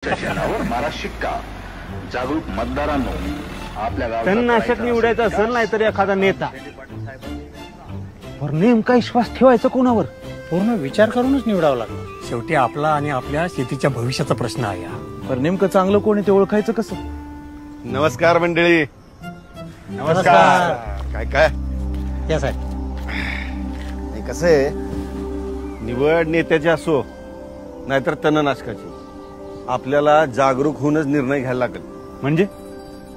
चिन्हावर मारा शिक्का. जागरूक मतदारांनो, आपल्या गावात तणनाशक निवडायचं असेल नाही तर एखादा नेता, पर नेमका विश्वास ठेवायचा कोणावर? पूर्ण विचार करूनच निवडावं लागतं. शेवटी आपला आणि आपल्या शेतीच्या भविष्याचा प्रश्न आहे हा. पर नेमकं चांगलं कोण आहे ते ओळखायचं कसं? नमस्कार मंडळी. नमस्कार. काय काय या साहेब, हे कसं आहे, निवड नेत्याची असो नाहीतर तणनाशकाची, आपल्याला जागरूक होऊनच निर्णय घ्यायला लागेल.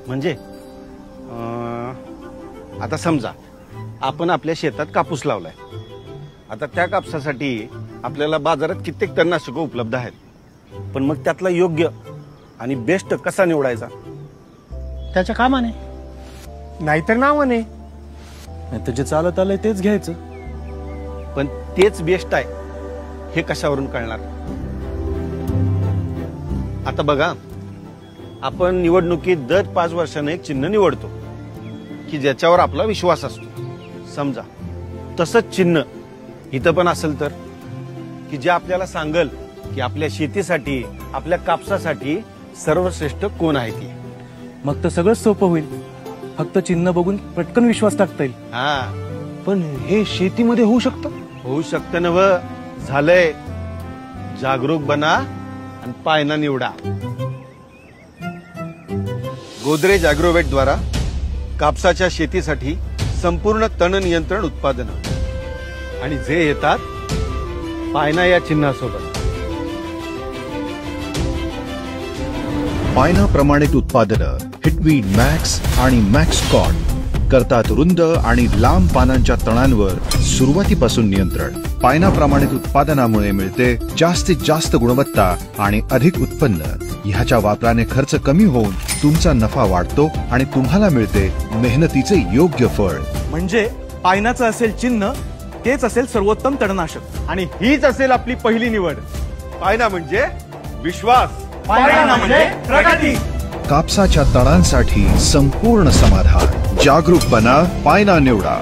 म्हणजे आता समजा आपण आपल्या शेतात कापूस लावलाय. आता त्या कापसासाठी आपल्याला बाजारात कित्येक तणनाशकं उपलब्ध आहेत, पण मग त्यातला योग्य आणि बेस्ट कसा निवडायचा? त्याच्या कामाने नाहीतर नावाने. नाही तर जे चालत आलंय तेच घ्यायचं. पण तेच बेस्ट आहे हे कशावरून कळणार? आता बघा, आपण निवडणुकीत दर 5 वर्षांनी एक चिन्ह निवडतो की ज्याच्यावर आपला विश्वास असतो. समजा तसंच चिन्ह इथं पण असेल तर, की जे आपल्याला सांगल की आपल्या शेतीसाठी, आपल्या कापसासाठी सर्वश्रेष्ठ कोण आहे ती. मग तर सगळंच सोपं होईल. फक्त चिन्ह बघून पटकन विश्वास टाकता येईल. हा, पण हे शेतीमध्ये होऊ शकतं? होऊ शकतं नव. झालंय. जागरूक बना आणि पायना निवडा. गोदरेज ॲग्रोवेट द्वारा कापसाच्या शेतीसाठी संपूर्ण तण नियंत्रण उत्पादनं आणि जे येतात पायना या चिन्हासोबत. पायना प्रमाणित उत्पादनं हिटवीड मॅक्स आणि मॅक्सकॉट करतात रुंद आणि लांब पानांच्या तणांवर सुरुवातीपासून नियंत्रण. पायना प्रमाणित उत्पादनामुळे मिळते जास्तीत जास्त गुणवत्ता आणि अधिक उत्पन्न. ह्याच्या वापराने खर्च कमी होऊन तुमचा नफा वाढतो आणि तुम्हाला मिळते मेहनतीचे योग्य फळ. म्हणजे पायनाचं असेल चिन्ह, तेच असेल सर्वोत्तम तणनाशक आणि हीच असेल आपली पहिली निवड. पायना म्हणजे विश्वास. पायना म्हणजे प्रगती. कापसाच्या तणांसाठी संपूर्ण समाधान. जागरूक बना, पायना निवडा.